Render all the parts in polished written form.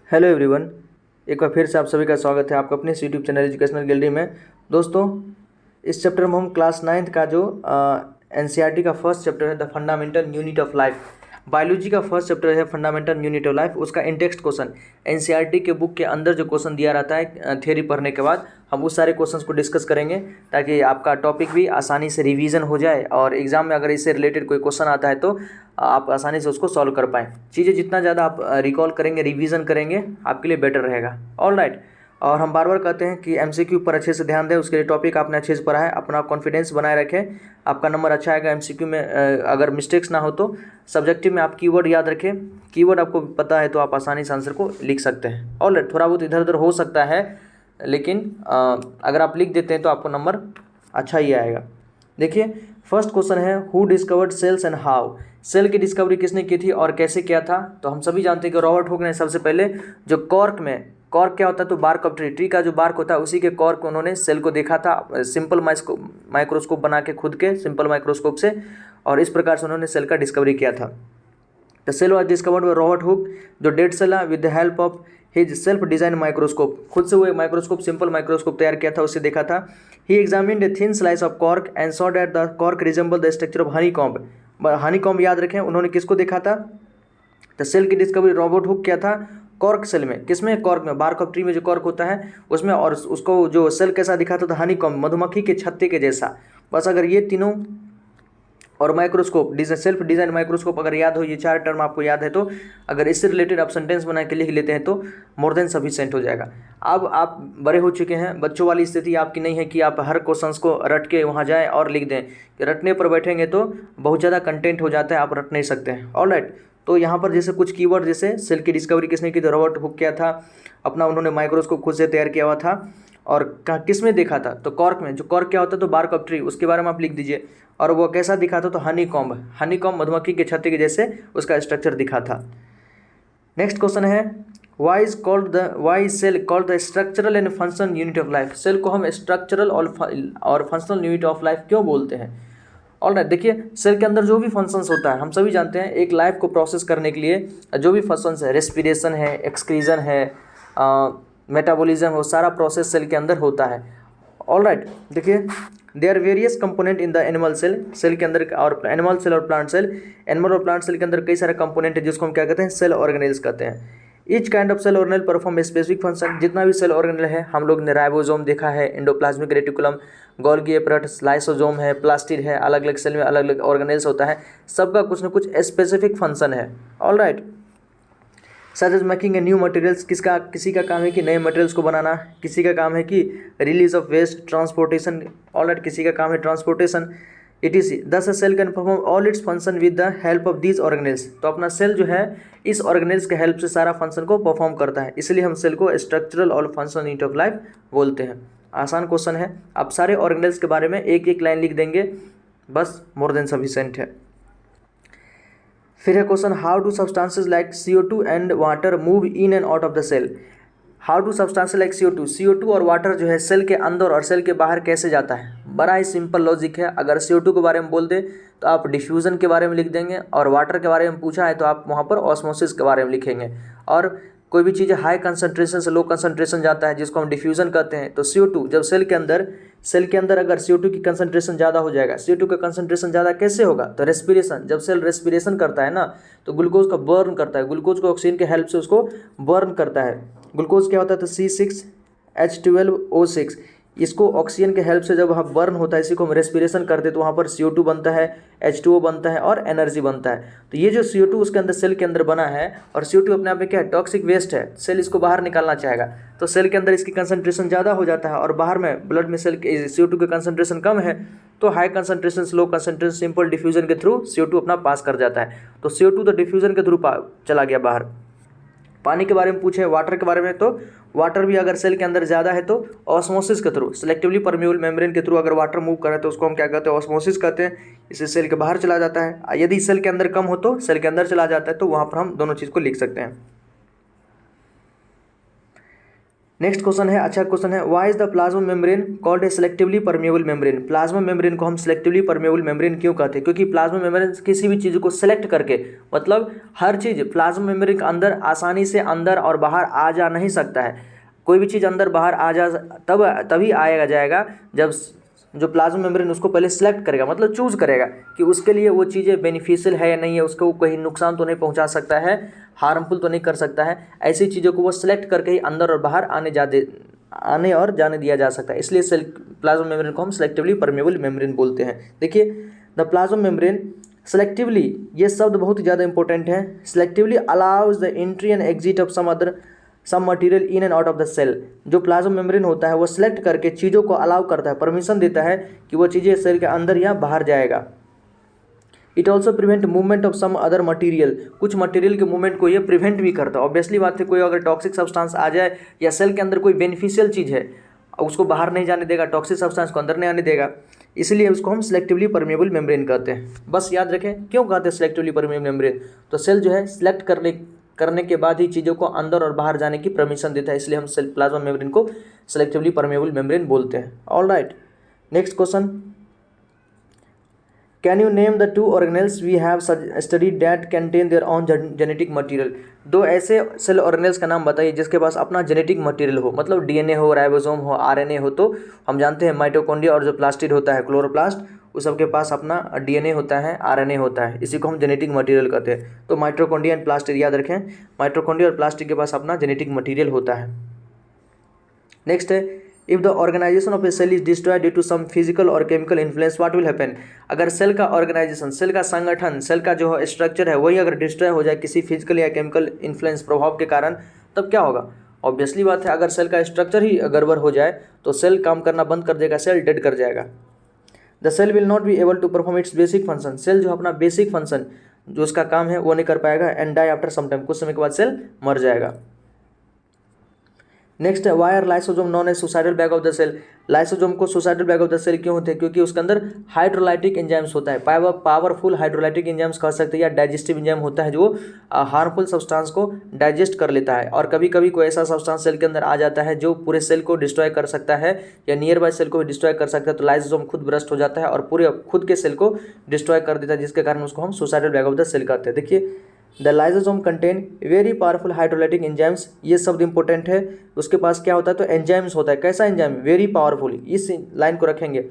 Hello everyone. एक बार फिर से आप सभी का स्वागत है आपका अपने यूट्यूब चैनल एजुकेशनल गैलरी में। दोस्तों, इस चैप्टर में हम क्लास 9th का जो एनसीईआरटी का फर्स्ट चैप्टर है the fundamental unit of life, biology का फर्स्ट चैप्टर है फंडामेंटल यूनिट ऑफ लाइफ, उसका इंटेक्स्ट क्वेश्चन एनसीईआरटी के बुक के अंदर जो क्वेश्चन दिया रहता है थ्योरी पढ़ने के बाद हम उस सारे क्वेश्चंस को डिस्कस करेंगे ताकि आपका टॉपिक भी आसानी से रिवीजन हो जाए और एग्जाम में अगर इससे रिलेटेड कोई क्वेश्चन आता है तो आप आसानी से उसको सॉल्व कर पाएँ। चीज़ें जितना ज़्यादा आप रिकॉल करेंगे, रिवीजन करेंगे, आपके लिए बेटर रहेगा। All right. और हम बार बार कहते हैं कि एमसीक्यू पर अच्छे से ध्यान दें, उसके लिए टॉपिक आपने अच्छे से पढ़ा है, अपना कॉन्फिडेंस बनाए रखें, आपका नंबर अच्छा आएगा। एमसीक्यू में अगर मिस्टेक्स ना हो तो सब्जेक्टिव में आप कीवर्ड याद रखें, कीवर्ड आपको पता है तो आप आसानी से आंसर को लिख सकते हैं। All right. थोड़ा बहुत इधर उधर हो सकता है लेकिन अगर आप लिख देते हैं तो आपको नंबर अच्छा ही आएगा। देखिए, फर्स्ट क्वेश्चन है who discovered cells and how. Cell की डिस्कवरी किसने की थी और कैसे किया था? तो हम सभी जानते हैं कि रॉबर्ट हुक ने सबसे पहले जो कॉर्क में, कॉर्क क्या होता है तो बार्क ऑफ ट्री का जो बार्क होता है उसी के कॉर्क में उन्होंने सेल को देखा था सिंपल माइक्रोस्कोप बना के, खुद के सिंपल माइक्रोस्कोप से, और इस प्रकार से उन्होंने सेल का डिस्कवरी किया था। The cell was discovered by Robert Hooke, जो डेड सेल है, with the help of his self design microscope, खुद से वो एक माइक्रोस्कोप, सिंपल माइक्रोस्कोप तैयार किया था, उससे देखा था। He examined a thin slice of cork and saw that the cork resemble the structure of honeycomb. Honeycomb याद रखें, उन्होंने किसको देखा था? तो सेल की डिस्कवरी रॉबर्ट हुक किया था कॉर्क सेल में। किसमें? कॉर्क में, बार्क ऑफ ट्री में जो कॉर्क होता है उसमें, और उसको जो सेल कैसा दिखा था? हनी कॉम्ब, मधुमक्खी के छत्ते के जैसा। बस अगर ये तीनों और माइक्रोस्कोप, सेल्फ डिजाइन माइक्रोस्कोप अगर याद हो, ये चार टर्म आपको याद है तो अगर इससे रिलेटेड आप सेंटेंस बना के लिख लेते हैं तो मोर देन सफिशिएंट हो जाएगा। अब आप बड़े हो चुके हैं, बच्चों वाली स्थिति आपकी नहीं है कि आप हर क्वेश्चंस को रट के वहाँ जाएँ और लिख दें। रटने पर बैठेंगे तो बहुत ज़्यादा कंटेंट हो जाता है, आप रट नहीं सकते हैं। All right. तो यहाँ पर जैसे कुछ कीवर्ड, जैसे सेल की डिस्कवरी किसने की? तो रॉबर्ट हुक किया था, अपना उन्होंने माइक्रोस्कोप खुद से तैयार किया हुआ था। और किस में देखा था? तो कॉर्क में। जो कॉर्क क्या होता है तो बार्क ऑफ ट्री, उसके बारे में आप लिख दीजिए। और वो कैसा दिखा था? तो हनी कॉम्ब, हनी कॉम्ब मधुमक्खी के छत्ते के जैसे उसका स्ट्रक्चर दिखा था। नेक्स्ट क्वेश्चन है why is cell called the structural and functional unit of life. Cell को हम स्ट्रक्चरल और फंक्शनल यूनिट ऑफ लाइफ क्यों बोलते हैं? All right. देखिए, सेल के अंदर जो भी फंक्शंस होता है, हम सभी जानते हैं एक लाइफ को प्रोसेस करने के लिए जो भी फंक्शंस है, रेस्पिरेशन है, एक्सक्रीजन है, मेटाबॉलिज्म हो, सारा प्रोसेस सेल के अंदर होता है। All right. देखिए, they are various component in the animal cell, cell के अंदर, और एनिमल सेल और प्लांट सेल, एनिमल और प्लांट सेल के अंदर कई सारे कंपोनेंट है जिसको हम क्या कहते हैं? सेल ऑर्गेनेल्स कहते हैं। Each kind of cell organelle perform specific function. जितना भी सेल ऑर्गेनेल है, हम लोग ने राइबोसोम देखा है, endoplasmic reticulum, Golgi apparatus, lysosome है, प्लास्टिड है, अलग अलग सेल में अलग अलग ऑर्गेनेल्स होता है, सबका कुछ न कुछ स्पेसिफिक फंक्शन है। All right. Such as making a new materials, किसी का काम है कि नए मटेरियल्स को बनाना, किसी का काम है कि release of waste, transportation. All right. किसी का काम है transportation, etc। Thus a cell can perform all its function with the help of these organelles. तो अपना सेल जो है इस ऑर्गेनेल्स के हेल्प से सारा फंक्शन को परफॉर्म करता है, इसलिए हम सेल को स्ट्रक्चरल और फंक्शनल यूनिट ऑफ लाइफ बोलते हैं। आसान क्वेश्चन है, आप सारे ऑर्गेनेल्स के बारे में एक एक लाइन लिख देंगे, बस मोर देन सफिशिएंट है। फिर है question how do substances like CO2 and water move in and out of the cell. How do substances like CO2 और वाटर जो है सेल के अंदर और सेल के बाहर कैसे जाता है? बड़ा ही सिंपल लॉजिक है। अगर CO2 के बारे में बोल दे तो आप डिफ्यूज़न के बारे में लिख देंगे, और वाटर के बारे में पूछा है तो आप वहाँ पर ऑस्मोसिस के बारे में लिखेंगे। और कोई भी चीज़ हाई कंसंट्रेशन से लो कंसंट्रेशन जाता है जिसको हम डिफ्यूज़न कहते हैं। तो CO2 जब सेल के अंदर अगर CO2 की कंसंट्रेशन ज़्यादा हो जाएगा, CO2 का कंसंट्रेशन ज़्यादा कैसे होगा? तो रेस्पिरेशन, जब सेल रेस्पिरेशन करता है ना तो ग्लूकोज का बर्न करता है, ग्लूकोज को ऑक्सीजन के हेल्प से उसको बर्न करता है। ग्लूकोज क्या होता है? तो C6H12O6, इसको ऑक्सीजन के हेल्प से जब वहाँ बर्न होता है, इसी को हम रेस्पिरेशन करते हैं तो वहाँ पर CO2 बनता है, H2O बनता है और एनर्जी बनता है। तो ये जो CO2 उसके अंदर सेल के अंदर बना है, और CO2 अपने आप में क्या है? टॉक्सिक वेस्ट है, सेल इसको बाहर निकालना चाहेगा तो सेल के अंदर इसकी कंसंट्रेशन ज़्यादा हो जाता है, और बाहर में ब्लड में सेल के CO2 का कंसंट्रेशन कम है तो हाई कंसंट्रेशन से लो कंसंट्रेशन सिंपल डिफ्यूजन के थ्रू CO2 अपना पास कर जाता है। तो CO2 तो डिफ्यूजन के थ्रू चला गया बाहर। पानी के बारे में पूछे, वाटर के बारे में, तो वाटर भी अगर सेल के अंदर ज़्यादा है तो ऑस्मोसिस के थ्रू, सेलेक्टिवली परमेबल मेम्ब्रेन के थ्रू अगर वाटर मूव करे तो उसको हम क्या कहते हैं? ऑस्मोसिस कहते हैं। इससे सेल के बाहर चला जाता है। यदि सेल के अंदर कम हो तो सेल के अंदर चला जाता है, तो वहाँ पर हम दोनों चीज़ को लिख सकते हैं। नेक्स्ट क्वेश्चन है, अच्छा क्वेश्चन है, why is the plasma membrane called a selectively permeable membrane. Plasma membrane को हम सिलेक्टिवली परमेबल मेम्ब्रेन क्यों कहते हैं? क्योंकि प्लाज्मा मेम्ब्रेन किसी भी चीज़ को सेलेक्ट करके, मतलब हर चीज़ प्लाज्मा मेम्ब्रेन के अंदर आसानी से अंदर और बाहर आ जा नहीं सकता है। कोई भी चीज़ अंदर बाहर आ जा तभी आएगा जाएगा जब जो प्लाज्मा मेम्ब्रेन उसको पहले सेलेक्ट करेगा, मतलब चूज करेगा कि उसके लिए वो चीज़ें बेनिफिशियल है या नहीं है, उसको कहीं नुकसान तो नहीं पहुंचा सकता है, हार्मफुल तो नहीं कर सकता है। ऐसी चीज़ों को वो सेलेक्ट करके ही अंदर और बाहर आने और जाने दिया जा सकता है। इसलिए प्लाज्मा मेम्ब्रेन को हम सेलेक्टिवली परमेबल मेम्ब्रेन बोलते हैं। देखिए, द प्लाज्मा मेम्ब्रेन सेलेक्टिवली, ये शब्द बहुत ही ज़्यादा इंपॉर्टेंट है। Selectively allows the entry and exit of some material in and out of the cell. जो प्लाज्मा मेम्ब्रेन होता है वो सिलेक्ट करके चीज़ों को अलाउ करता है, परमिशन देता है कि वो चीज़ें सेल के अंदर या बाहर जाएगा। It also prevent movement of some other material, कुछ मटेरियल के मूवमेंट को ये प्रिवेंट भी करता है। ऑब्वियसली बात है, कोई अगर टॉक्सिक सब्सटेंस आ जाए या सेल के अंदर कोई बेनिफिशियल चीज़ है, उसको बाहर नहीं जाने देगा, टॉक्सिक सब्सटेंस को अंदर नहीं आने देगा, इसलिए उसको हम सिलेक्टिवली परमेबल मेम्ब्रेन कहते हैं। बस याद रखें क्यों कहते हैं सिलेक्टिवली परमेबल मेम्ब्रेन। तो सेल जो है सिलेक्ट करने के बाद ही चीज़ों को अंदर और बाहर जाने की परमिशन देता है, इसलिए हम प्लाज्मा मेम्ब्रेन को सिलेक्टिवली परमेबल मेम्ब्रेन बोलते हैं। All right, next question, can you name the 2 organelles we have studied that contain their own genetic material. 2 ऐसे सेल ऑर्गेनेल्स का नाम बताइए जिसके पास अपना जेनेटिक मटेरियल हो, मतलब डीएनए हो, राइबोसोम हो, आरएनए हो। तो हम जानते हैं माइटोकॉन्ड्रिया और जो प्लास्टिड होता है, क्लोरोप्लास्ट, उस सबके पास अपना डीएनए होता है, आरएनए होता है, इसी को हम जेनेटिक मटेरियल कहते हैं। तो माइटोकॉन्ड्रिया एंड प्लास्टिड याद रखें, माइटोकॉन्ड्रिया और प्लास्टिड के पास अपना जेनेटिक मटेरियल होता है। नेक्स्ट है, if the organisation of a cell is destroyed due to some physical और chemical influence what will happen. अगर सेल का ऑर्गेनाइजेशन, सेल का संगठन, सेल का जो स्ट्रक्चर है वही अगर डिस्ट्रॉय हो जाए किसी फिजिकल या केमिकल इन्फ्लुएंस प्रभाव के कारण, तब क्या होगा? ऑब्वियसली बात है, अगर सेल का स्ट्रक्चर ही गड़बड़ हो जाए तो सेल काम करना बंद कर देगा, सेल डेड कर जाएगा। The cell will not be able to perform its basic function, cell जो अपना बेसिक फंक्शन जो उसका काम है वो नहीं कर पाएगा। And die after some time, कुछ समय के बाद सेल मर जाएगा। नेक्स्ट है, why are lysosome known as suicidal bag of the cell. Lysosome को suicidal bag of the cell क्यों होते हैं? क्योंकि उसके अंदर हाइड्रोलाइटिक एंजाइम्स होता है, पावरफुल हाइड्रोलाइटिक एंजाइम्स कह सकते हैं, या डाइजेस्टिव एंजाइम होता है जो हार्मफुल सब्सटेंस को डाइजेस्ट कर लेता है। और कभी कभी कोई ऐसा सब्सटेंस सेल के अंदर आ जाता है जो पूरे सेल को डिस्ट्रॉय कर सकता है या नियर बाय सेल को भी डिस्ट्रॉय कर सकता है। तो लाइसोसोम खुद ब्रस्ट हो जाता है और पूरे खुद के सेल को डिस्ट्रॉय कर देता है, जिसके कारण उसको हम suicidal bag of the cell कहते हैं। देखिए, the lysosome contain very powerful hydrolytic enzymes, ये शब्द इंपॉर्टेंट है। उसके पास क्या होता है? तो एंजाइम्स होता है। कैसा एंजाइम? वेरी पावरफुल, इस लाइन को रखेंगे।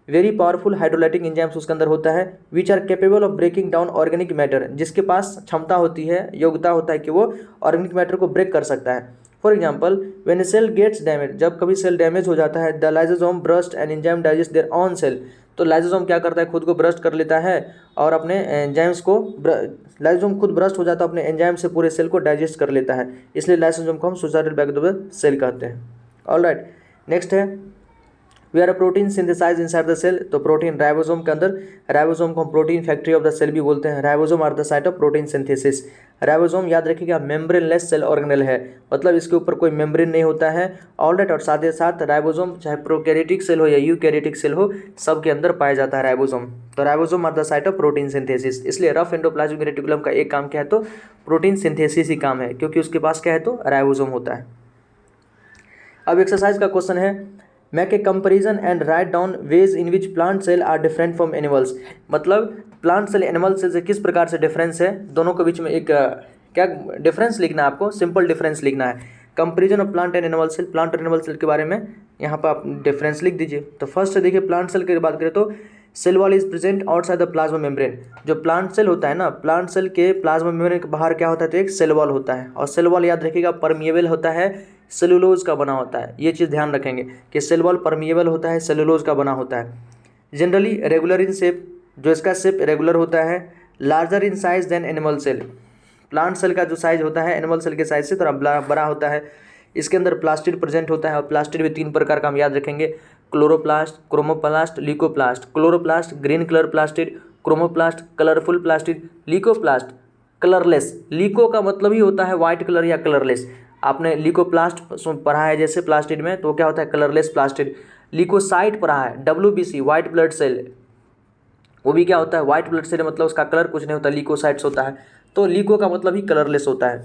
वेरी पावरफुल हाइड्रोलाइटिक एंजाइम्स उसके अंदर होता है, which are capable of breaking down organic matter, जिसके पास क्षमता होती है, योग्यता होता है कि वो ऑर्गेनिक मैटर को ब्रेक कर सकता है। For example, when a cell gets damage, जब कभी सेल डैमेज हो जाता है, the lysosome burst and enzyme digest their own cell. तो लाइसोसोम क्या करता है? खुद को ब्रस्ट कर लेता है और अपने एंजाइम्स को, लाइसोसोम खुद ब्रस्ट हो जाता है, अपने एंजाइम से पूरे सेल को डाइजेस्ट कर लेता है, इसलिए लाइसोसोम को हम suicidal bag of the cell कहते हैं। ऑल राइट, नेक्स्ट है, we are a protein synthesise inside the cell. तो प्रोटीन राइबोसोम के अंदर, राइबोसोम को हम protein factory of the cell भी बोलते हैं। Ribosome are the site of protein synthesis. Ribosome याद रखिएगा मेम्ब्रेनलेस सेल ऑर्गेनेल है, मतलब इसके ऊपर कोई मेम्ब्रेन नहीं होता है। ऑल राइट, और साथ ही साथ राइबोसोम चाहे प्रोकैरियोटिक सेल हो या यूकैरियोटिक सेल हो, सब के अंदर पाया जाता है राइबोसोम। तो ribosome are the site of protein synthesis. इसलिए रफ एंडोप्लाज्मिक रेटिकुलम का एक काम क्या है? तो प्रोटीन सिंथेसिस ही काम है, क्योंकि उसके पास क्या है? तो राइबोसोम होता है। अब एक्सरसाइज का क्वेश्चन है, make a comparison and write down ways in which plant cell are different from animals. मतलब प्लांट सेल एनिमल सेल से किस प्रकार से डिफरेंस है, दोनों के बीच में एक क्या डिफरेंस लिखना है आपको, सिंपल डिफरेंस लिखना है। Comparison of plant and animal cell, plant और एनिमल सेल के बारे में यहाँ पर आप डिफरेंस लिख दीजिए। तो फर्स्ट देखिए, प्लांट सेल की बात करें तो cell wall is present outside the plasma membrane. जो प्लांट सेल होता है ना, प्लांट सेल के प्लाज्मा मेम्ब्रेन के बाहर क्या होता है? तो एक सेल वॉल होता है, और सेल वॉल याद रखिएगा परमिएबल होता है, सेलुलोज का बना होता है। ये चीज़ ध्यान रखेंगे कि सेल वॉल परमिएबल होता है, सेलुलोज का बना होता है। जनरली रेगुलर इन शेप, जो इसका शेप रेगुलर होता है। Larger in size than animal cell, plant cell का जो साइज होता है एनिमल सेल के साइज से थोड़ा बड़ा होता है। इसके अंदर प्लास्टिड प्रेजेंट होता है, और प्लास्टिड भी 3 प्रकार का हम याद रखेंगे, chloroplast, chromoplast, leucoplast. Chloroplast green colour plastid, chromoplast colourful plastid, leucoplast colourless. Leuco का मतलब ही होता है वाइट कलर या कलरलेस। आपने लिकोप्लास्ट पढ़ा है जैसे प्लास्टिड में, तो क्या होता है? Colourless plastid. लिकोसाइट पढ़ा है, WBC वाइट ब्लड सेल, वो भी क्या होता है? वाइट ब्लड सेल, मतलब उसका कलर कुछ नहीं होता, लिकोसाइट्स होता है। तो लिको का मतलब ही कलरलेस होता है।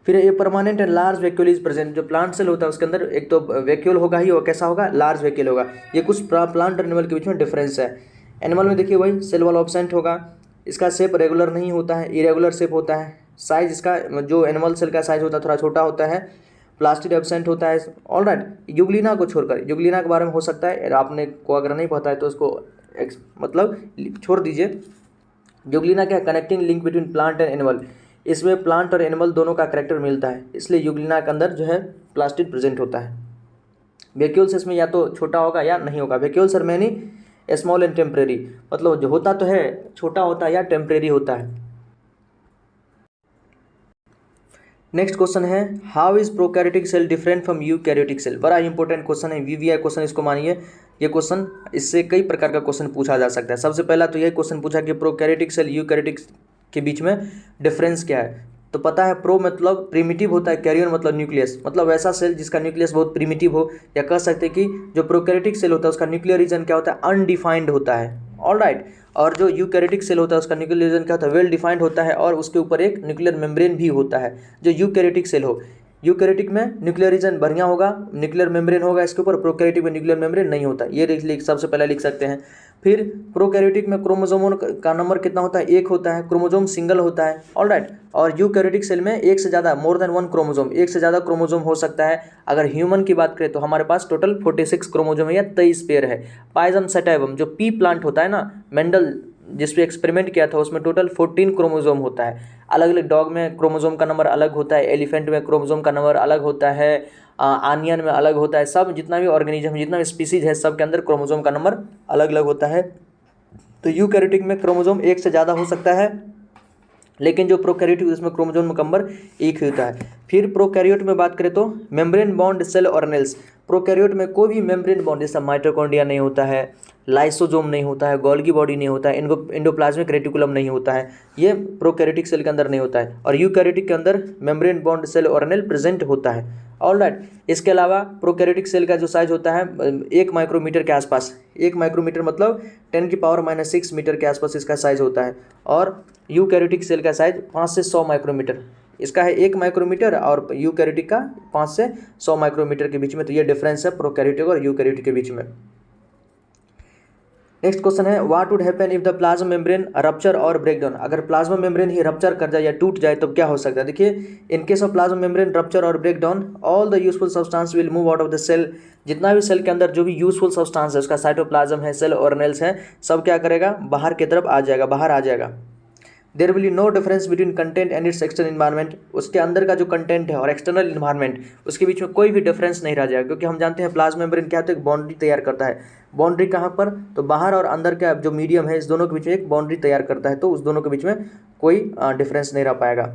फिर a permanent and large vacuole is present. जो प्लांट सेल होता है उसके अंदर एक तो वैक्यूल होगा ही, और कैसा होगा, लार्ज वैक्यूल होगा। ये कुछ प्लांट और एनिमल के बीच में डिफरेंस है। एनिमल में देखिए वही सेल वॉल एब्सेंट होगा, इसका शेप रेगुलर नहीं होता है, इरेगुलर शेप होता है। साइज इसका जो एनिमल सेल का साइज होता है थोड़ा छोटा होता है। प्लास्टिड एब्सेंट होता है। ऑल राइट, यूग्लिना को छोड़कर, यूग्लिना के बारे में हो सकता है आपने को अगर नहीं पता है तो उसको मतलब छोड़ दीजिए। यूग्लिना क्या, connecting link between plant and animal. इसमें प्लांट और एनिमल दोनों का कैरेक्टर मिलता है, इसलिए यूग्लिना के अंदर जो है प्लास्टिड प्रेजेंट होता है। वैक्यूल्स इसमें या तो छोटा होगा या नहीं होगा। Vacuoles are many small and temporary, मतलब जो होता तो है छोटा होता है या टेम्परेरी होता है। नेक्स्ट क्वेश्चन है, how is prokaryotic cell different from eukaryotic cell. बड़ा इंपॉर्टेंट क्वेश्चन है, वीवीआई क्वेश्चन इसको मानिए। ये क्वेश्चन, इससे कई प्रकार का क्वेश्चन पूछा जा सकता है। सबसे पहला तो ये क्वेश्चन पूछा कि प्रोकैरियोटिक सेल यूकैरियोटिक के बीच में डिफरेंस क्या है। तो पता है प्रो मतलब प्रिमिटिव होता है, कैरियन मतलब न्यूक्लियस, मतलब वैसा सेल जिसका न्यूक्लियस बहुत प्रिमिटिव हो, या कह सकते हैं कि जो प्रोकैरियोटिक सेल होता है उसका न्यूक्लियर रीजन क्या होता है, अनडिफाइंड होता है। ऑल राइट, और जो यूकैरियोटिक सेल होता है उसका न्यूक्लियर रीजन क्या होता है, वेल डिफाइंड होता है, और उसके ऊपर एक न्यूक्लियर मेम्ब्रेन भी होता है। जो यूकैरियोटिक सेल हो, यूकैरियोटिक में न्यूक्लियर रीजन बढ़िया होगा, न्यूक्लियर मेम्ब्रेन होगा इसके ऊपर, प्रोकैरियोटिक में न्यूक्लियर मेम्ब्रेन नहीं होता। ये सबसे पहले लिख सकते हैं। फिर प्रोकैरियोटिक में क्रोमोसोमों का नंबर कितना होता है, एक होता है, क्रोमोसोम सिंगल होता है। ऑल राइट, और यूकैरियोटिक सेल में एक से ज़्यादा, मोर देन वन क्रोमोसोम, एक से ज़्यादा क्रोमोसोम हो सकता है। अगर ह्यूमन की बात करें तो हमारे पास टोटल 46 क्रोमोसोम है या 23 पेयर है। पाइजम सटाइवम जो पी प्लांट होता है ना, मेंडल जिस पे एक्सपेरिमेंट किया था उसमें टोटल 14 क्रोमोसोम होता है। अलग अलग डॉग में क्रोमोसोम का नंबर अलग होता है, एलिफेंट में क्रोमोसोम का नंबर अलग होता है, आनियन में अलग होता है। सब जितना भी ऑर्गेनिज्म है, जितना भी स्पीसीज है, सब के अंदर क्रोमोसोम का नंबर अलग अलग होता है। तो यूकैरियोटिक में क्रोमोसोम एक से ज़्यादा हो सकता है, लेकिन जो प्रोकैरियोटिक उसमें क्रोमोसोम का नंबर एक ही होता है। फिर प्रोकैरियोट में बात करें तो membrane bound cell organelles. Prokaryote में कोई भी मेम्ब्रेन बॉन्ड जैसा माइटोकॉन्ड्रिया नहीं होता है, लाइसोसोम नहीं होता है, गोल्गी बॉडी नहीं होता है, एंडोप्लाज्मिक रेटिकुलम नहीं होता है। ये प्रोकैरियोटिक सेल के अंदर नहीं होता है। और यूकैरियोटिक के अंदर membrane bound cell organelle present होता है। ऑल राइट, इसके अलावा प्रोकैरियोटिक सेल का जो साइज होता है 1 माइक्रोमीटर के आसपास, 1 माइक्रोमीटर मतलब 10⁻⁻6 मीटर के आसपास इसका साइज होता है। और यूकैरियोटिक सेल का साइज 5 से 100 माइक्रोमीटर, इसका है 1 माइक्रोमीटर, और यूकैरियोटिक का 5 से 100 माइक्रोमीटर के बीच में। तो ये डिफरेंस है प्रोकैरियोटिक और यूकैरियोटिक के बीच में। नेक्स्ट क्वेश्चन है, what would happen if the plasma membrane rupture और ब्रेक डाउन। अगर प्लाज्मा मेम्ब्रेन ही रप्चर कर जाए या टूट जाए तो क्या हो सकता है। देखिए, in case of plasma membrane rupture और break down, all the useful substance will move out of the cell. जितना भी सेल के अंदर जो भी यूजफुल सब्सटेंस है, उसका साइटोप्लाज्म है, सेल ऑर्गेनेल्स है, सब क्या करेगा, बाहर की तरफ आ जाएगा, बाहर आ जाएगा। There will be no difference between content and its external environment. उसके अंदर का जो कंटेंट है और एक्सटर्नल इन्वायरमेंट, उसके बीच में कोई भी डिफरेंस नहीं रह जाएगा, क्योंकि हम जानते हैं प्लाज्मा मेम्ब्रेन क्या होता है, एक बाउंड्री तैयार करता है। बाउंड्री कहाँ पर, तो बाहर और अंदर का जो मीडियम है, इस दोनों के बीच में एक बाउंड्री तैयार करता है, तो उस दोनों के बीच में कोई डिफरेंस नहीं रह पाएगा।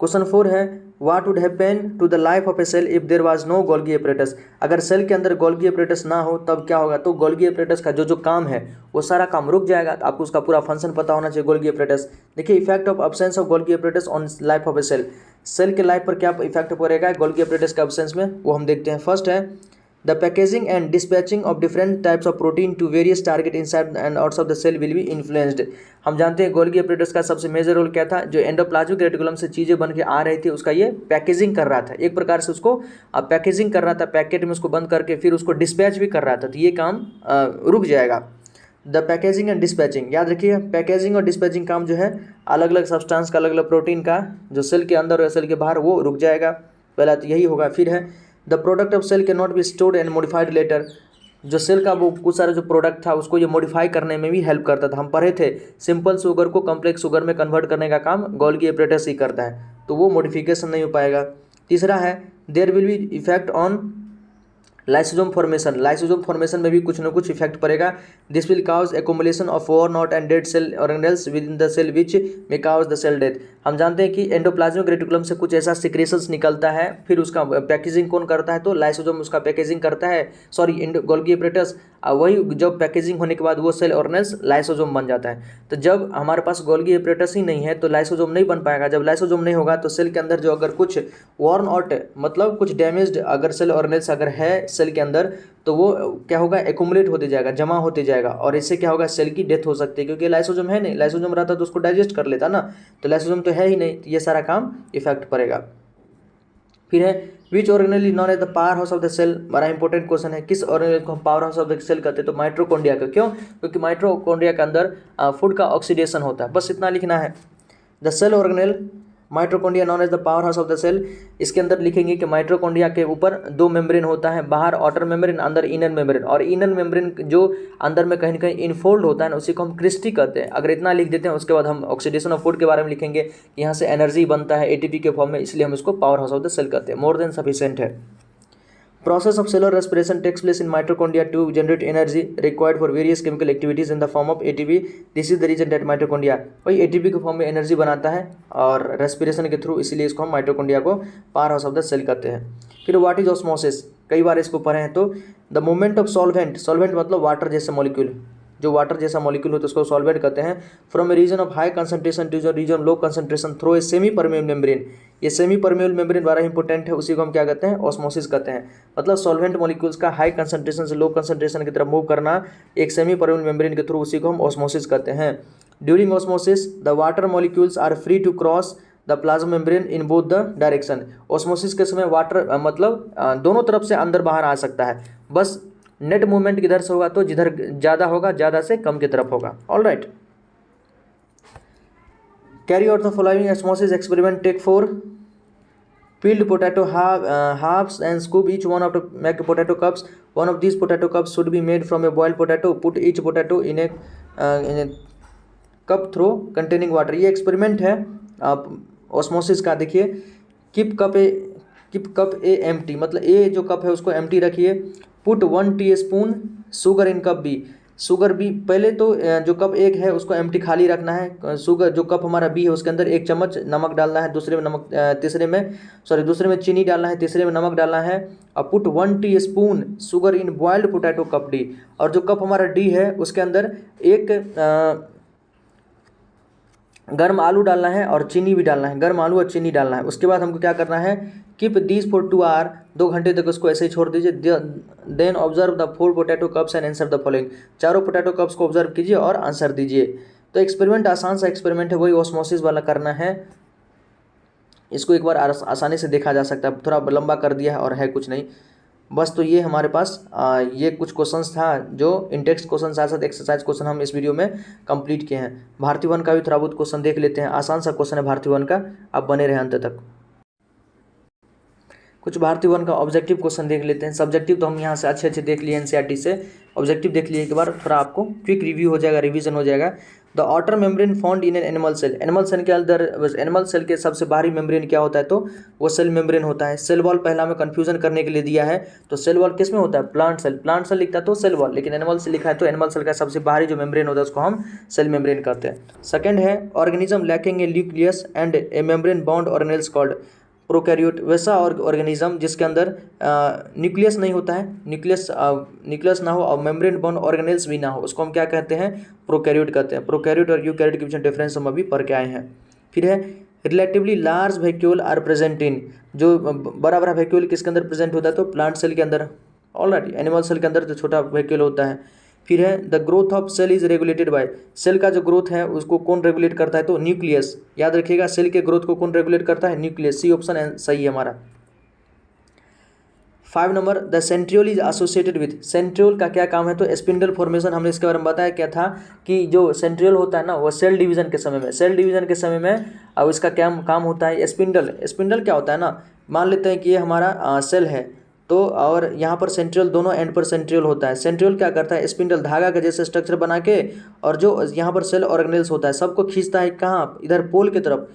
क्वेश्चन 4 है, what would happen to the life of a cell if there was no Golgi apparatus. अगर सेल के अंदर गोल्गी एपरेटस ना हो तब क्या होगा, तो गोल्गी एपरेटस का जो काम है वो सारा काम रुक जाएगा। तो आपको उसका पूरा फंक्शन पता होना चाहिए गोल्गी एपरेटस। देखिए, effect of absence of Golgi apparatus on life of a cell. Cell के लाइफ पर क्या इफेक्ट पड़ेगा गोल्गी एपरेटस के एब्सेंस में, वो हम देखते हैं। फर्स्ट है the packaging and dispatching of different types of protein to various target inside and outside of the cell will be influenced. हम जानते हैं गोल्गी एपरेटस का सबसे मेजर रोल क्या था, जो एंडोप्लाज्मिक रेटिकुलम से चीज़ें बन के आ रही थी उसका ये पैकेजिंग कर रहा था। एक प्रकार से उसको पैकेजिंग कर रहा था, पैकेट में उसको बंद करके फिर उसको डिस्पैच भी कर रहा था। तो ये काम रुक जाएगा। द पैकेजिंग एंड डिस्पैचिंग, याद रखिए, पैकेजिंग और डिस्पैचिंग काम जो है अलग अलग सब्सटेंस का, अलग अलग प्रोटीन का, जो सेल के अंदर और सेल के बाहर, वो रुक जाएगा। पहला तो यही होगा। फिर है the product of cell can not be stored and modified later. जो सेल का वो कुछ सारा जो प्रोडक्ट था उसको ये मॉडिफाई करने में भी हेल्प करता था। हम पढ़े थे सिंपल शुगर को कॉम्प्लेक्स शुगर में कन्वर्ट करने का काम गोल्गी एपरेटस ही करता है, तो वो मॉडिफिकेशन नहीं हो पाएगा। तीसरा है there will be effect on lysosome formation. Lysosome formation में भी कुछ न कुछ इफेक्ट पड़ेगा। This will cause accumulation of worn out and dead cell organelles within the cell which may cause the cell death. हम जानते हैं कि एंडोप्लाज्मिक रेटिकुलम से कुछ ऐसा सिक्रेशंस निकलता है, फिर उसका पैकेजिंग कौन करता है, तो लाइसोसोम उसका पैकेजिंग करता है, सॉरी गोल्गी एपरेटस। वही जब पैकेजिंग होने के बाद वो सेल ऑर्गेनेल्स लाइसोसोम बन जाता है। तो जब हमारे पास गोल्गी एपरेटस ही नहीं है तो लाइसोसोम नहीं बन पाएगा। जब लाइसोसोम नहीं होगा तो सेल के अंदर जो अगर कुछ worn out मतलब कुछ डैमेज्ड अगर सेल ऑर्गेनेल्स अगर है सेल के अंदर तो वो क्या होगा, एक्यूमुलेट होते जाएगा, जमा होते जाएगा, और इससे क्या होगा, सेल की डेथ हो सकती है, क्योंकि लाइसोसोम है नहीं, लाइसोसोम रहता तो उसको डाइजेस्ट कर लेता ना, तो लाइसोसोम तो है ही नहीं, तो ये सारा काम इफेक्ट पड़ेगा। फिर है which organelle is known as the power house of the cell, बड़ा इंपॉर्टेंट क्वेश्चन है, किस ऑर्गेनेल को हम power house of the cell कहते हैं, तो माइटोकॉन्ड्रिया का। क्यों? क्योंकि माइटोकॉन्ड्रिया के अंदर फूड का ऑक्सीडेशन होता है, बस इतना लिखना है। The cell organelle mitochondria known as the power house of the cell, इसके अंदर लिखेंगे कि माइटोकॉन्ड्रिया के ऊपर दो मेम्ब्रेन होता है, बाहर आउटर मेम्ब्रेन, अंदर इनर मेम्ब्रेन, और इनर मेम्ब्रेन जो अंदर में कहीं ना कहीं इनफोल्ड होता है ना, उसी को हम क्रिस्टी कहते हैं। अगर इतना लिख देते हैं, उसके बाद हम ऑक्सीडेशन ऑफ फूड के बारे में लिखेंगे कि यहाँ से एनर्जी बनता है एटीपी के फॉर्म में, इसलिए हम इसको power house of the cell कहते हैं। मोर देन सफिशिएंट है। Process of cellular respiration takes place in mitochondria to generate energy required for various chemical activities in the form of ATP. This is the reason that mitochondria वही ATP के form में energy बनाता है और respiration के through, इसीलिए इसको हम माइटोकॉन्ड्रिया को power house of the cell कहते हैं। फिर व्हाट इज ऑस्मोसिस, कई बार इसको पढ़े हैं, तो the movement of solvent, solvent मतलब वाटर जैसे मॉलिक्यूल, जो वाटर जैसा मॉलिक्यूल होता है उसको सॉल्वेंट कहते हैं, from a region of high concentration to region low concentration through a semi permeable membrane. ये सेमी परमेबल मेम्ब्रेन बड़ा इंपॉर्टेंट है, उसी को हम क्या कहते हैं, ऑस्मोसिस कहते हैं। मतलब सॉल्वेंट मॉलिक्यूल्स का हाई कंसंट्रेशन से लो कंसंट्रेशन की तरफ मूव करना एक सेमी परमेबल मेम्ब्रेन के थ्रू, उसी को हम ऑस्मोसिस कहते हैं। During osmosis the water molecules are free to cross the plasma membrane in both the direction. Osmosis के समय वाटर मतलब दोनों तरफ से अंदर बाहर आ सकता है, बस नेट मूवमेंट किधर से होगा, तो जिधर ज़्यादा होगा ज़्यादा से कम की तरफ होगा। All right, carry out the following osmosis experiment. Take 4 peeled potato halves and scoop each one of to make potato cups. One of these potato cups should be made from a boiled potato. Put each potato in a cup through containing water. ये experiment है आप osmosis का। देखिए, keep cup ए empty, मतलब ए जो cup है उसको empty रखिए। Put 1 teaspoon sugar in cup B, sugar B, पहले तो जो कप एक है उसको एम्प्टी खाली रखना है। शुगर जो कप हमारा बी है उसके अंदर 1 चम्मच नमक डालना है, दूसरे में चीनी डालना है, तीसरे में नमक डालना है। और पुट 1 टीस्पून शुगर इन बॉइल्ड पोटैटो कप डी, और जो कप हमारा डी है उसके अंदर एक गर्म आलू डालना है और चीनी भी डालना है, गर्म आलू और चीनी डालना है। उसके बाद हमको क्या करना है, कीप दीज फॉर 2 आवर, 2 घंटे तक उसको ऐसे ही छोड़ दीजिए। Then observe the 4 potato cups and answer the following, चारों पोटैटो कप्स को ऑब्जर्व कीजिए और आंसर दीजिए। तो एक्सपेरिमेंट आसान सा एक्सपेरिमेंट है, वही ऑस्मोसिस वाला करना है। इसको एक बार आसानी से देखा जा सकता है, थोड़ा लंबा कर दिया है और है कुछ नहीं बस। तो ये हमारे पास ये कुछ क्वेश्चंस था जो इंटेक्स्ट क्वेश्चन साथ साथ एक्सरसाइज क्वेश्चन हम इस वीडियो में कंप्लीट किए हैं। भारतीय वन का भी थोड़ा बहुत क्वेश्चन देख लेते हैं, आसान सा क्वेश्चन है भारतीय वन का, आप बने रहे अंत तक। कुछ भारतीय वन का ऑब्जेक्टिव क्वेश्चन देख लेते हैं। सब्जेक्टिव तो हम यहाँ से अच्छे देख लिए एनसीईआरटी से, ऑब्जेक्टिव देख लिए एक बार, थोड़ा आपको क्विक रिव्यू हो जाएगा, रिवीजन हो जाएगा। The outer membrane found in an animal cell, animal cell के अंदर, एनिमल सेल के सबसे बाहरी मेम्ब्रेन क्या होता है, तो वो सेल मेम्ब्रेन होता है। सेल वॉल पहला में कन्फ्यूजन करने के लिए दिया है, तो सेल वॉल किस में होता है, प्लांट सेल लिखता है तो सेल वॉल, लेकिन एनिमल सेल लिखा है तो एनिमल सेल का सबसे बाहरी जो मेम्ब्रेन होता है उसको हम सेल मेम्ब्रेन कहते हैं। सेकंड है organism lacking A nucleus and A membrane bound organelles called prokaryote, वैसा ऑर्गेनिज्म जिसके अंदर न्यूक्लियस नहीं होता है, न्यूक्लियस ना हो और मेम्ब्रेन बाउंड ऑर्गेनेल्स भी ना हो, उसको हम क्या कहते हैं, प्रोकैरियोट कहते हैं। प्रोकैरियोट और यूकैरियोट के बीच में डिफरेंस हम अभी पढ़ के आए हैं। फिर है relatively large vacuole are present in, जो बड़ा वैक्यूल किसके अंदर प्रेजेंट होता है, तो प्लांट सेल के अंदर। ऑलराइट, एनिमल सेल के अंदर जो छोटा वैक्यूल होता है। फिर है the growth of cell is regulated by, cell का जो ग्रोथ है उसको कौन रेगुलेट करता है, तो न्यूक्लियस। याद रखिएगा, सेल के ग्रोथ को कौन रेगुलेट करता है, न्यूक्लियस। सी ऑप्शन सही है हमारा। 5 number, the centriole is associated with, centriole का क्या काम है, तो स्पिंडल फॉर्मेशन। हमने इसके बारे में बताया क्या था कि जो सेंट्रियोल होता है ना, वो सेल डिवीजन के समय में अब इसका क्या काम होता है, स्पिंडल क्या होता है ना, मान लेते हैं कि ये हमारा सेल है तो, और यहाँ पर सेंट्रियोल, दोनों एंड पर सेंट्रियोल होता है। सेंट्रियोल क्या करता है, स्पिंडल धागा का जैसे स्ट्रक्चर बना के, और जो यहाँ पर सेल ऑर्गेनेल्स होता है सबको खींचता है कहाँ, इधर पोल की तरफ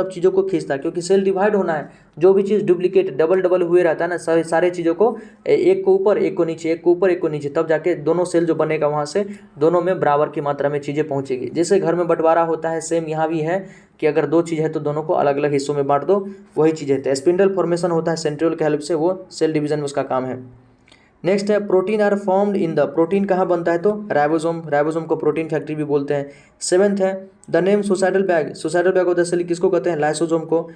चीज़ों को खींचता है, क्योंकि सेल डिवाइड होना है। जो भी चीज़ डुप्लीकेट डबल हुए रहता है ना, सारे चीज़ों को एक को ऊपर एक को नीचे, एक को ऊपर एक को नीचे, तब जाके दोनों सेल जो बनेगा वहाँ से दोनों में बराबर की मात्रा में चीज़ें पहुँचेगी। जैसे घर में बंटवारा होता है, सेम यहाँ भी है कि अगर 2 चीज़ है तो दोनों को अलग अलग हिस्सों में बांट दो, वही चीज़ है। स्पिंडल फॉर्मेशन होता है सेंट्रियोल के हेल्प से, वो सेल डिवीजन में उसका काम है। नेक्स्ट है protein are formed in the, protein कहाँ बनता है, तो राइबोसोम को प्रोटीन फैक्ट्री भी बोलते हैं। 7th है the name suicidal bag of the cell किसको कहते हैं, लाइसोसोम को।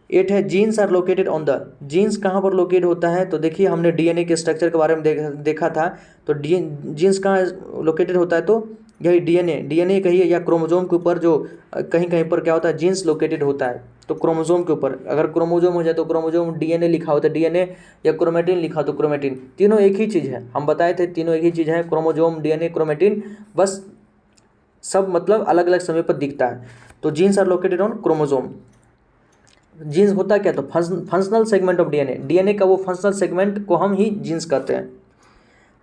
8 है genes are located on the, genes कहाँ पर लोकेट होता है, तो देखिए हमने डीएनए के स्ट्रक्चर के बारे में देखा था, तो जीन्स कहाँ लोकेटेड होता है, तो यही डीएनए कहिए या क्रोमोजोम के ऊपर जो कहीं कहीं पर क्या होता है, जीन्स लोकेटेड होता है, तो क्रोमोजोम के ऊपर अगर क्रोमोजोम हो जाए तो क्रोमोजोम, डीएनए लिखा होता है डीएनए, या क्रोमेटिन लिखा हो तो क्रोमेटिन, तीनों एक ही चीज़ है, हम बताए थे तीनों एक ही चीज़ है, क्रोमोजोम, डीएनए, क्रोमेटिन, बस सब मतलब अलग अलग समय पर दिखता है। तो genes are located on chromosome. Genes होता क्या, तो functional segment of DNA, DNA का वो फंक्शनल सेगमेंट को हम ही जीन्स कहते हैं।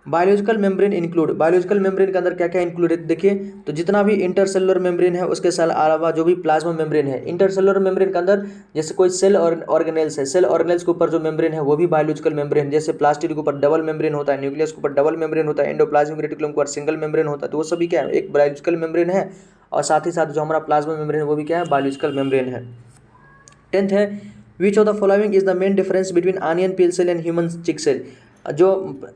Biological membrane include, biological membrane के अंदर क्या क्या इंक्लूड है, देखिए तो जितना भी इंटरसेलुलर मेम्ब्रेन है उसके अलावा जो भी प्लाज्मा मेम्ब्रेन है, इंटरसेलुलर मेम्ब्रेन के अंदर जैसे कोई सेल और ऑर्गेनेल्स है, सेल ऑर्गेनेल्स के ऊपर जो मेम्ब्रेन है वो भी बायोलॉजिकल मेम्ब्रेन, जैसे प्लास्टिड के ऊपर डबल मेम्ब्रेन होता है, न्यूक्लियस के ऊपर डबल मेम्ब्रेन होता है, एंडोप्लाज्मिक रेटिकुलम के ऊपर सिंगल मेम्ब्रेन होता है, तो वो सभी क्या है, एक बायोलॉजिकल मेम्ब्रेन है, और साथ ही साथ जो हमारा प्लाज्मा मेम्ब्रेन है वो भी क्या है, बायोलॉजिकल मेम्ब्रेन है। 10th है which of the following is the main difference between onion peel cell and human cheek cell, जो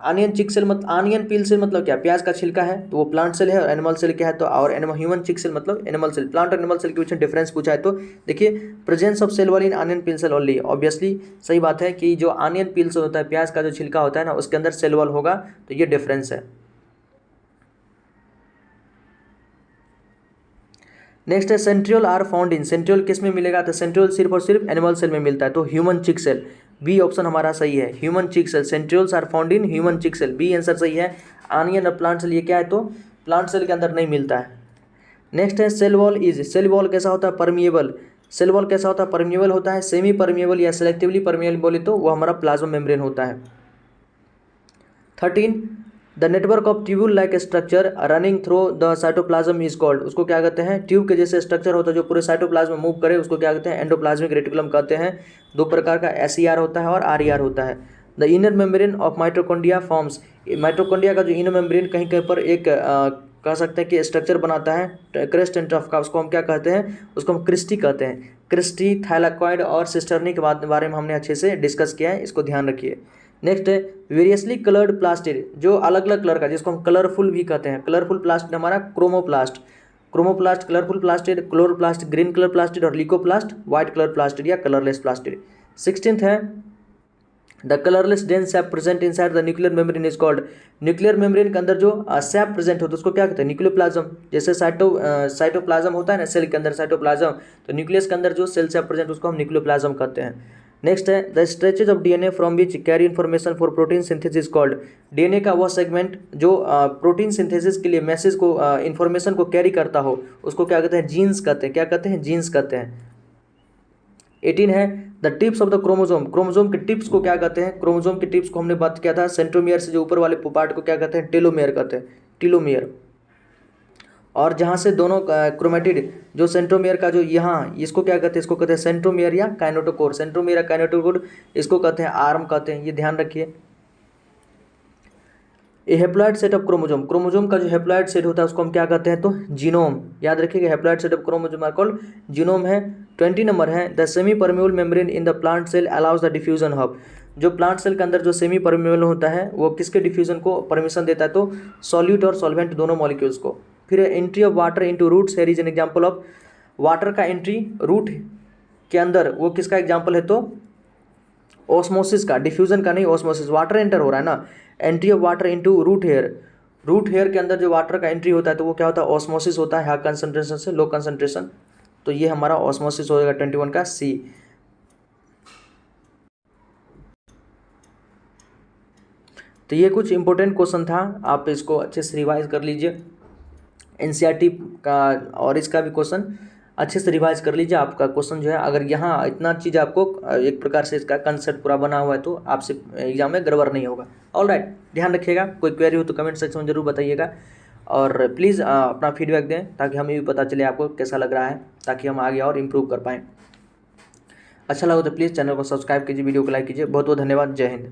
onion cheek cell onion peel cell मतलब क्या, प्याज का छिलका है तो वो प्लांट सेल है, और एनिमल सेल क्या है, तो और ह्यूमन चिक सेल मतलब एनिमल सेल, प्लांट और एनिमल सेल के बीच में डिफरेंस पूछा है, तो देखिए presence of cell wall in onion peel cell only, obviously सही बात है कि जो आनियन पील सेल होता है, प्याज का जो छिलका होता है ना, उसके अंदर सेल वॉल होगा, तो ये डिफरेंस है। नेक्स्ट है centriole are found in, centriole किस में मिलेगा, तो सेंट्रियोल सिर्फ और सिर्फ एनिमल सेल में मिलता है, तो human cheek cell, B option हमारा सही है, human cheek cell, centrioles are found in human cheek cell, B answer सही है। आनियन और प्लांट सेल ये क्या है, तो प्लांट सेल के अंदर नहीं मिलता है। नेक्स्ट है cell wall is, cell wall कैसा होता है, परमिएबल, सेल वॉल कैसा होता है, परमिएबल होता है, सेमी परमिएबल या सेलेक्टिवली परमिएबल बोले तो वो हमारा प्लाज्मा मेम्ब्रेन होता है। 13 the network of tubule like structure running through the cytoplasm is called, उसको क्या कहते हैं, ट्यूब के जैसे स्ट्रक्चर होता है जो पूरे साइटोप्लाज्म में मूव करे, उसको क्या कहते हैं, एंडोप्लाज्मिक रेटिकुलम कहते हैं। दो प्रकार का एसईआर होता है और आरईआर होता है। The inner membrane of mitochondria forms, mitochondria का जो इनर मेम्ब्रेन कहीं कहीं पर एक कह सकते हैं कि स्ट्रक्चर बनाता है क्रेस्ट एंड टफ का, उसको हम क्या कहते हैं, उसको हम क्रिस्टी कहते हैं। क्रिस्टी, थाइलाकॉइड और सिस्टर्नी के बारे में हमने अच्छे से डिस्कस किया है, इसको ध्यान रखिए। नेक्स्ट है वेरियसली कलर्ड प्लास्टिड, जो अलग अलग कलर का, जिसको हम कलरफुल भी कहते हैं, कलरफुल प्लास्टिड हमारा chromoplast, chromoplast, colourful plastid, chloroplast, green colour plastid, और लिकोप्लास्ट, व्हाइट कलर प्लास्टिड या कलरलेस प्लास्टिड। 16th है the colourless dense SAP present inside the nuclear membrane is called, nuclear membrane के अंदर जो सैप प्रेजेंट होता है उसको क्या कहते हैं, न्यूक्लियोप्लाज्म। जैसे साइटोप्लाज्म होता है ना सेल के अंदर साइटोप्लाज्म, तो न्यूक्लियस के अंदर जो सेल सैप प्रेजेंट उसको हम न्यूक्लियोप्लाज्म कहते हैं। नेक्स्ट है the stretches of DNA from which carry information for protein synthesis called, DNA का वह सेगमेंट जो प्रोटीन सिंथेसिस के लिए मैसेज को इन्फॉर्मेशन को कैरी करता हो उसको क्या कहते हैं, जीन्स कहते हैं, क्या कहते हैं, जीन्स कहते हैं। 18 है the tips of the chromosome, chromosome के टिप्स को क्या कहते हैं, क्रोमोजोम के टिप्स को हमने बात किया था, सेंट्रोमियर से जो ऊपर वाले पार्ट को क्या कहते हैं, टेलोमियर कहते हैं, टेलोमियर। और जहाँ से दोनों क्रोमेटिड जो सेंट्रोमियर का जो यहाँ, इसको क्या कहते हैं, इसको कहते हैं सेंट्रोमियर या काइनेटोकोर, सेंट्रोमियर या काइनेटोकोर इसको कहते हैं आर्म कहते हैं, ये ध्यान रखिए। A haploid set of chromosome, chromosome का जो हेप्लॉइड सेट होता है उसको हम क्या कहते हैं, तो जीनोम, याद रखिएगा, haploid set of chromosome are called genome है। 20 नंबर है the semi permeable membrane in the plant cell allows the diffusion हब, जो प्लांट सेल के अंदर जो सेमी परमेबल होता है वो किसके डिफ्यूजन को परमिशन देता है, तो सॉल्यूट और सॉल्वेंट दोनों मॉलिक्यूल्स को। फिर entry of water into roots, here is an example of, water का एंट्री रूट के अंदर वो किसका एग्जांपल है, तो ऑस्मोसिस का, डिफ्यूजन का नहीं, ऑस्मोसिस, वाटर एंटर हो रहा है ना, entry of water into root hair, root hair के अंदर जो वाटर का एंट्री होता है तो वो क्या होता है, ऑस्मोसिस होता है, हाई कंसंट्रेशन से लो कंसंट्रेशन, तो ये हमारा ऑस्मोसिस हो जाएगा 21 का सी। तो ये कुछ इंपॉर्टेंट क्वेश्चन था, आप इसको अच्छे से रिवाइज कर लीजिए, एनसीईआरटी का और इसका भी क्वेश्चन अच्छे से रिवाइज कर लीजिए। आपका क्वेश्चन जो है अगर यहाँ इतना चीज़ आपको एक प्रकार से इसका कंसेप्ट पूरा बना हुआ है तो आपसे एग्जाम में गड़बड़ नहीं होगा। ऑल राइट, ध्यान रखिएगा, कोई क्वेरी हो तो कमेंट सेक्शन में जरूर बताइएगा, और प्लीज़ अपना फीडबैक दें ताकि हमें भी पता चले आपको कैसा लग रहा है, ताकि हम आगे और इम्प्रूव कर पाएँ। अच्छा लगा तो प्लीज़ चैनल को सब्सक्राइब कीजिए, वीडियो को लाइक कीजिए। बहुत बहुत धन्यवाद, जय हिंद।